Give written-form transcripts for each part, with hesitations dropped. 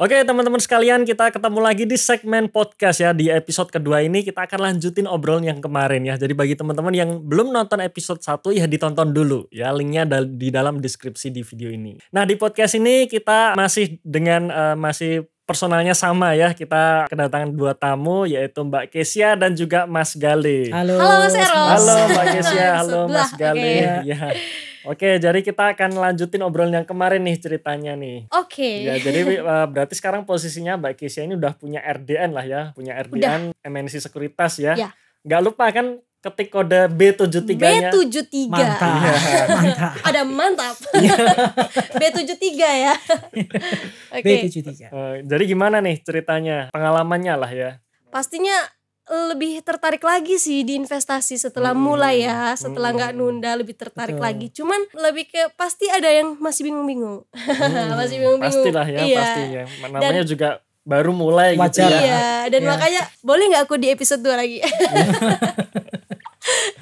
Oke teman-teman sekalian, kita ketemu lagi di segmen podcast ya. Di episode kedua ini kita akan lanjutin obrolan yang kemarin ya. Jadi bagi teman-teman yang belum nonton episode 1 ya ditonton dulu ya. Linknya di dalam deskripsi di video ini. Nah di podcast ini kita masih dengan masih personalnya sama ya. Kita kedatangan 2 tamu yaitu Mbak Kesia dan juga Mas Gale. Halo Mas Eros. Halo Mbak Kesia, halo Mas Gale. Okay. Ya. Oke, jadi kita akan lanjutin obrolan yang kemarin nih ceritanya nih. Oke. Ya, jadi berarti sekarang posisinya Mbak Kesia ini udah punya RDN lah ya. Punya RDN MNC Sekuritas ya. Ya. Nggak lupa kan ketik kode B73-nya. B73. Mantap. Mantap. Ada mantap. B73 ya. Oke. B73. Jadi gimana nih ceritanya? Pengalamannya lah ya. Pastinya lebih tertarik lagi sih di investasi setelah mulai ya. Setelah nggak nunda lebih tertarik Betul. lagi. Cuman lebih ke pasti ada yang masih bingung-bingung. Masih bingung-bingung. Pastilah ya, Iya. pastinya. Namanya juga baru mulai gitu Wajar. ya. Iya, dan Iya. makanya boleh nggak aku di episode 2 lagi?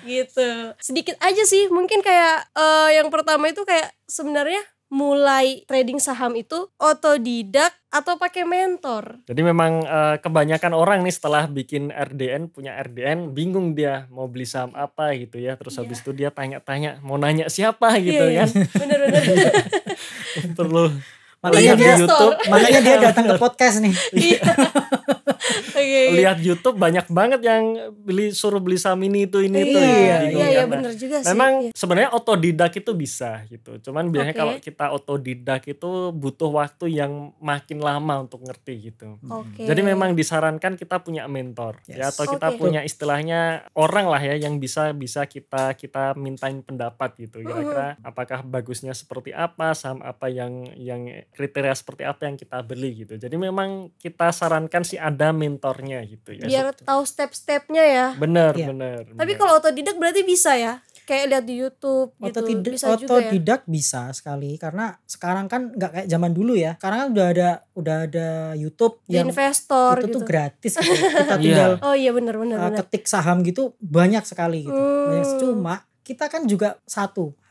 Gitu. Sedikit aja sih, mungkin kayak yang pertama itu kayak sebenarnya mulai trading saham itu otodidak atau pakai mentor. Jadi memang kebanyakan orang nih setelah bikin RDN, punya RDN, bingung dia mau beli saham apa gitu ya. Terus habis itu dia tanya-tanya, mau nanya siapa gitu Iya, kan. bener-bener. Perlu Makanya lihat di dia, YouTube. makanya dia datang ke podcast nih. Iya. Oke. Lihat YouTube banyak banget yang suruh beli saham ini itu itu. Iya, Bingung iya kan. bener juga sih. Memang Iya. sebenarnya otodidak itu bisa gitu. Cuman biasanya Oke. kalau kita otodidak itu butuh waktu yang makin lama untuk ngerti gitu. Oke. Jadi memang disarankan kita punya mentor ya, atau kita Oke. punya istilahnya orang lah ya yang bisa kita mintain pendapat gitu. Kira-kira apakah bagusnya seperti apa, saham apa yang kriteria seperti apa yang kita beli gitu. Jadi memang kita sarankan sih ada mentornya gitu ya. biar tahu step-stepnya ya. Bener, Iya. bener. Tapi bener. kalau otodidak berarti bisa ya? Kayak lihat di YouTube gitu. Bisa juga ya. Otodidak bisa sekali karena sekarang kan nggak kayak zaman dulu ya. Sekarang kan udah ada YouTube Di yang investor itu gitu. tuh gratis gitu. Kita tinggal Oh iya benar. ketik saham gitu banyak sekali gitu. Banyak, cuma kita kan juga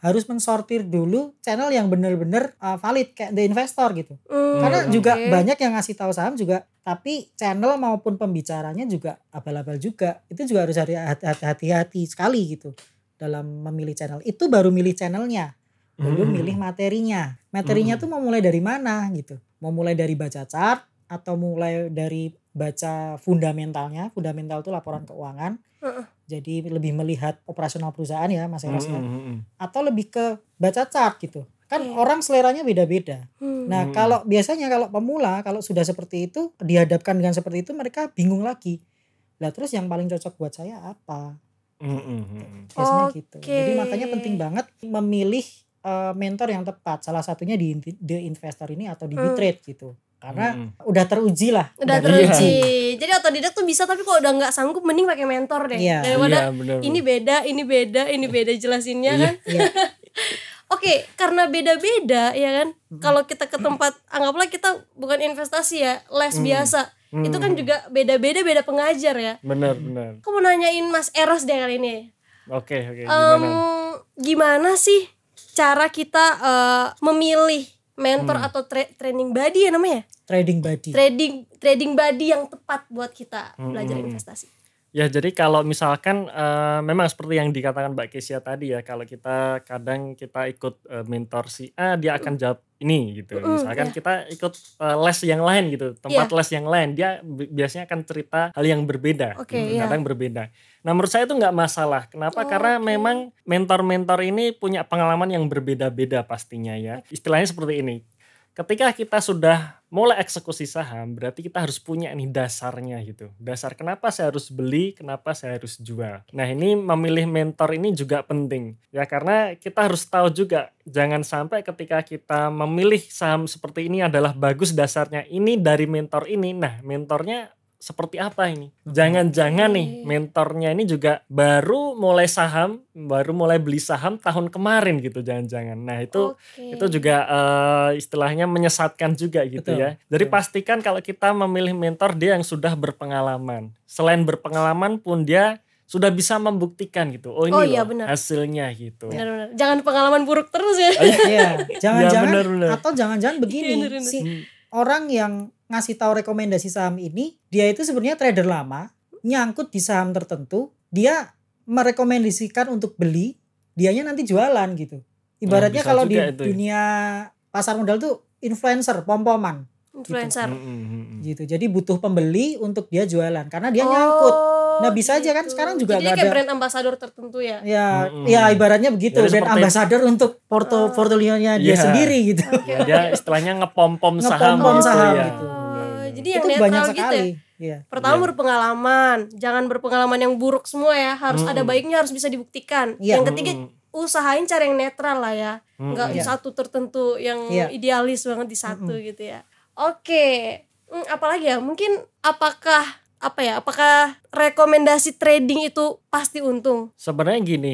harus mensortir dulu channel yang benar-benar valid kayak The Investor gitu. Karena juga banyak yang ngasih tahu saham juga, tapi channel maupun pembicaranya juga abal-abal juga. Itu juga harus hati-hati sekali gitu dalam memilih channel. Itu baru milih channelnya, belum milih materinya. Materinya tuh mau mulai dari mana gitu. Mau mulai dari baca chart atau mulai dari baca fundamentalnya. Fundamental itu laporan keuangan. Jadi lebih melihat operasional perusahaan ya Mas Eros ya. Atau lebih ke baca chart gitu. Kan orang seleranya beda-beda. Nah kalau biasanya kalau pemula kalau sudah seperti itu dihadapkan dengan seperti itu mereka bingung lagi. Lah terus yang paling cocok buat saya apa? Biasanya gitu. Jadi makanya penting banget memilih mentor yang tepat. Salah satunya di The Investor ini atau di Bitrade gitu. Karena udah teruji lah. Udah teruji. Jadi otodidak tuh bisa, tapi kalau udah nggak sanggup mending pakai mentor deh. Iya. Daripada bener. ini beda jelasinnya kan. Iya. Oke, karena beda-beda ya kan. Kalau kita ke tempat, anggaplah kita bukan investasi ya, les biasa. Itu kan juga beda pengajar ya. Bener. Aku mau nanyain Mas Eros deh kali ini. Oke, gimana? Gimana sih cara kita memilih mentor atau training buddy ya namanya? Trading buddy. Trading buddy yang tepat buat kita belajar investasi. Ya jadi kalau misalkan memang seperti yang dikatakan Mbak Kesia tadi ya, kalau kita kadang kita ikut mentor si A, dia akan jawab ini gitu. Misalkan kita ikut les yang lain gitu, tempat les yang lain, dia biasanya akan cerita hal yang berbeda, kadang berbeda. Nah menurut saya itu nggak masalah. Kenapa? Karena memang mentor-mentor ini punya pengalaman yang berbeda-beda pastinya ya. Istilahnya seperti ini. Ketika kita sudah mulai eksekusi saham, berarti kita harus punya nih dasarnya gitu. Dasar kenapa saya harus beli, kenapa saya harus jual. Nah ini memilih mentor ini juga penting. Ya karena kita harus tahu juga, jangan sampai ketika kita memilih saham seperti ini adalah bagus dasarnya. Ini dari mentor ini, nah mentornya seperti apa ini? Jangan-jangan nih mentornya ini juga baru mulai beli saham tahun kemarin gitu, jangan-jangan. Nah itu juga istilahnya menyesatkan juga gitu. Betul, ya. Jadi pastikan kalau kita memilih mentor dia yang sudah berpengalaman. Selain berpengalaman pun dia sudah bisa membuktikan gitu. Oh ini loh hasilnya gitu. Benar. Jangan pengalaman buruk terus ya. Iya, jangan-jangan bener. atau jangan-jangan begini. Si orang yang ngasih tahu rekomendasi saham ini, dia itu sebenarnya trader lama, nyangkut di saham tertentu, dia merekomendasikan untuk beli, dianya nanti jualan gitu. Ibaratnya kalau di dunia pasar modal tuh influencer, pom-poman. Influencer. Gitu. Jadi butuh pembeli untuk dia jualan karena dia nyangkut. Nah, bisa aja kan sekarang juga jadi kayak brand ambassador tertentu ya. Ya ibaratnya begitu, jadi brand ambassador untuk portofolionya dia sendiri gitu. Dia istilahnya ngepom-pom saham gitu. Jadi yang itu netral banyak gitu sekali. Ya. Pertama berpengalaman, jangan berpengalaman yang buruk semua ya, harus ada baiknya, harus bisa dibuktikan. Yang ketiga usahain cari yang netral lah ya, nggak di satu tertentu yang idealis banget di satu gitu ya. Oke, apalagi ya? Mungkin apakah rekomendasi trading itu pasti untung? Sebenarnya gini,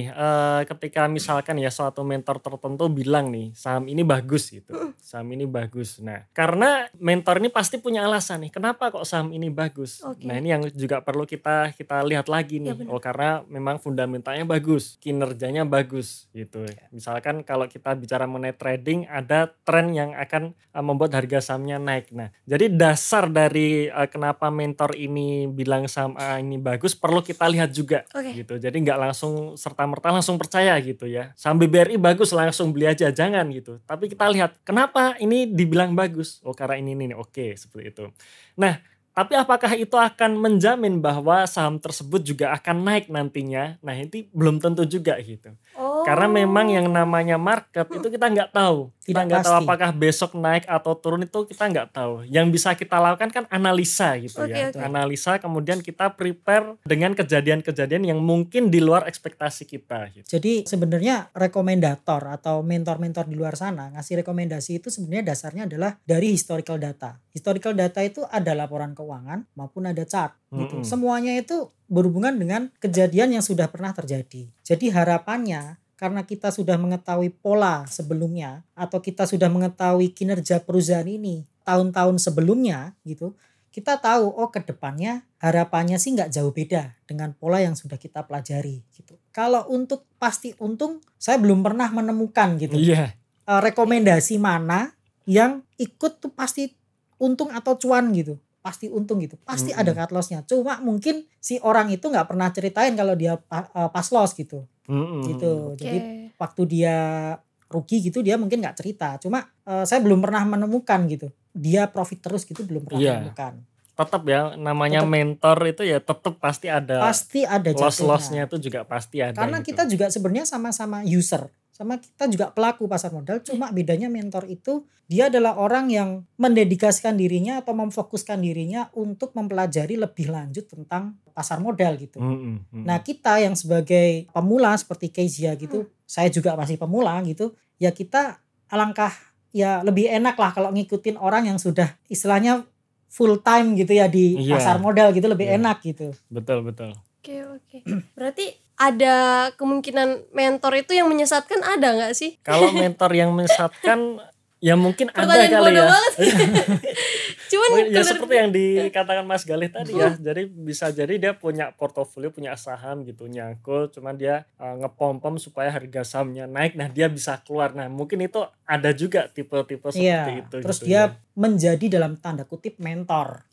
ketika misalkan ya suatu mentor tertentu bilang nih saham ini bagus gitu, saham ini bagus. Nah, karena mentor ini pasti punya alasan nih, kenapa kok saham ini bagus. Nah, ini yang juga perlu kita lihat lagi nih. Karena memang fundamentalnya bagus, kinerjanya bagus gitu. Misalkan kalau kita bicara mengenai trading, ada tren yang akan membuat harga sahamnya naik. Nah, jadi dasar dari kenapa mentor ini bilang saham A ini bagus perlu kita lihat juga gitu. Jadi nggak langsung serta-merta langsung percaya gitu ya. Saham BBRI bagus langsung beli aja, jangan gitu. Tapi kita lihat kenapa ini dibilang bagus. Oh, karena ini oke, seperti itu. Nah, tapi apakah itu akan menjamin bahwa saham tersebut juga akan naik nantinya? Nah, ini belum tentu juga gitu. Karena memang yang namanya market itu kita nggak tahu. Kita nggak tahu apakah besok naik atau turun, itu kita nggak tahu. Yang bisa kita lakukan kan analisa gitu ya. Analisa, kemudian kita prepare dengan kejadian-kejadian yang mungkin di luar ekspektasi kita. Gitu. Jadi sebenarnya rekomendator atau mentor-mentor di luar sana ngasih rekomendasi itu sebenarnya dasarnya adalah dari historical data. Historical data itu ada laporan keuangan maupun ada chart gitu. Semuanya itu berhubungan dengan kejadian yang sudah pernah terjadi. Jadi harapannya karena kita sudah mengetahui pola sebelumnya atau kita sudah mengetahui kinerja perusahaan ini tahun-tahun sebelumnya gitu, kita tahu ke depannya harapannya sih nggak jauh beda dengan pola yang sudah kita pelajari gitu. Kalau untuk pasti untung, saya belum pernah menemukan gitu. Rekomendasi mana yang ikut tuh pasti untung atau cuan gitu. Pasti untung gitu. Pasti ada cut loss-nya. Cuma mungkin si orang itu nggak pernah ceritain kalau dia pas loss gitu. Gitu. Jadi waktu dia rugi gitu dia mungkin nggak cerita. Cuma saya belum pernah menemukan gitu. Dia profit terus gitu belum pernah menemukan. Tetap ya namanya mentor itu ya tetap pasti ada loss-lossnya itu juga pasti ada. Karena gitu. Kita juga sebenarnya sama-sama user. Sama kita juga pelaku pasar modal, cuma bedanya mentor itu dia adalah orang yang mendedikasikan dirinya atau memfokuskan dirinya untuk mempelajari lebih lanjut tentang pasar modal gitu. Nah, kita yang sebagai pemula seperti Kezia gitu, saya juga masih pemula gitu, ya kita alangkah ya lebih enak lah kalau ngikutin orang yang sudah istilahnya full time gitu ya di pasar modal gitu, lebih enak gitu. Betul. Oke. Berarti ada kemungkinan mentor itu yang menyesatkan, ada nggak sih? Kalau mentor yang menyesatkan ya mungkin ada kali ya. Cuman ya seperti yang dikatakan Mas Galih tadi ya. Jadi bisa jadi dia punya portofolio, punya saham gitu nyangkut, cuman dia ngepom-pom supaya harga sahamnya naik. Nah, dia bisa keluar. Nah, mungkin itu ada juga tipe-tipe seperti itu. Terus gitu dia menjadi dalam tanda kutip mentor.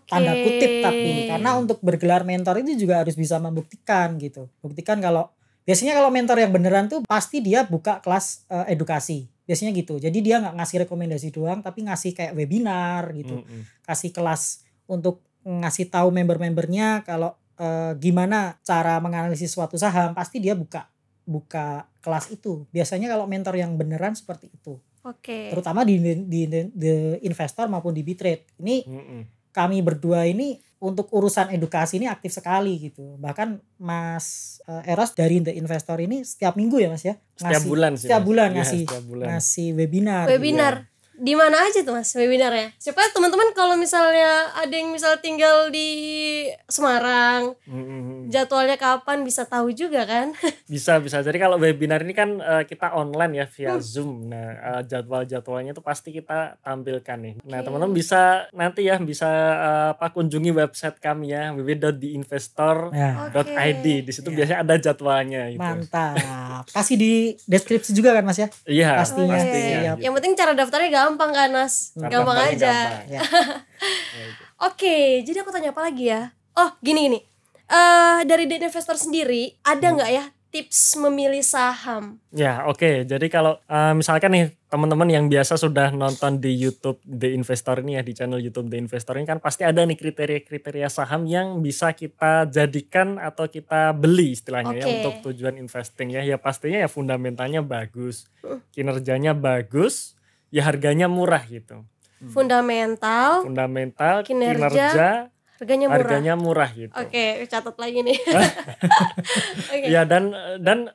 Tanda kutip tapi karena untuk bergelar mentor itu juga harus bisa membuktikan gitu. Buktikan kalau biasanya kalau mentor yang beneran tuh pasti dia buka kelas edukasi. Biasanya gitu. Jadi dia nggak ngasih rekomendasi doang tapi ngasih kayak webinar gitu. Kasih kelas untuk ngasih tahu member-membernya kalau gimana cara menganalisis suatu saham, pasti dia buka kelas itu. Biasanya kalau mentor yang beneran seperti itu. Terutama di investor maupun di Bitrade. Ini kami berdua ini untuk urusan edukasi ini aktif sekali gitu. Bahkan Mas Eros dari The Investor ini setiap minggu ya Mas ya? Setiap bulan ngasih webinar. Webinar. Di mana aja tuh Mas webinarnya? Supaya teman-teman kalau misalnya ada yang misal tinggal di Semarang, Jadwalnya kapan bisa tahu juga kan? Bisa. Jadi kalau webinar ini kan kita online ya via Zoom. Nah, jadwal-jadwalnya itu pasti kita tampilkan nih. Nah, teman-teman bisa nanti ya kunjungi website kami ya www.theinvestor.id. Di situ biasanya ada jadwalnya gitu. Mantap. Kasih di deskripsi juga kan Mas ya? Iya, pastinya. Yang penting cara daftarnya gampang kan Mas? Gampang aja. Ya. Oke, jadi aku tanya apa lagi ya? Oh, gini. Dari The Investor sendiri ada nggak ya tips memilih saham? Ya, oke. Jadi kalau misalkan nih teman-teman yang biasa sudah nonton di YouTube The Investor ini ya, di channel YouTube The Investor ini kan pasti ada nih kriteria-kriteria saham yang bisa kita jadikan atau kita beli istilahnya ya untuk tujuan investing ya. Ya pastinya ya fundamentalnya bagus, kinerjanya bagus, ya harganya murah gitu. Fundamental, kinerja, harganya murah gitu. Oke, catat lagi nih. Ya dan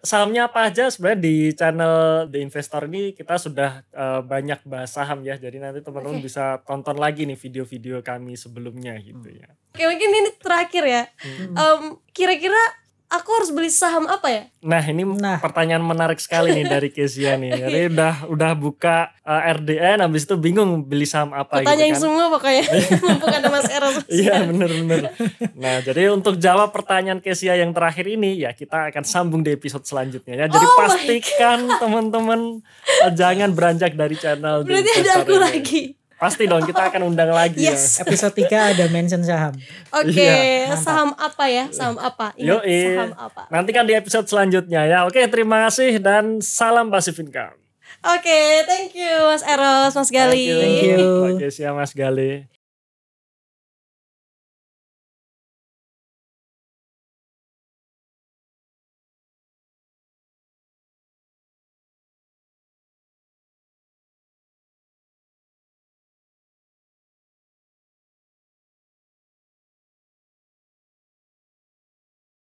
sahamnya apa aja sebenarnya di channel The Investor ini kita sudah banyak bahas saham ya. Jadi nanti teman-teman bisa tonton lagi nih video-video kami sebelumnya gitu ya. Oke, mungkin ini terakhir ya. Kira-kira aku harus beli saham apa ya? Nah, ini pertanyaan menarik sekali nih dari Kezia nih. Jadi udah buka RDN habis itu bingung beli saham apa gitu kan. Tanyain semua pokoknya. Mumpung ada Mas Eros. Iya, bener. Nah, jadi untuk jawab pertanyaan Kezia yang terakhir ini ya kita akan sambung di episode selanjutnya ya. Jadi pastikan teman-teman jangan beranjak dari channel. Berarti ada aku lagi. Pasti dong, kita akan undang lagi ya. Episode 3 ada mention saham. Oke, saham apa ya? Saham apa? Saham apa? Nanti kan di episode selanjutnya ya. Oke, terima kasih dan salam Passive Income. Oke, thank you Mas Eros, Mas Gali. Thank you. Oke, siap Mas Gali.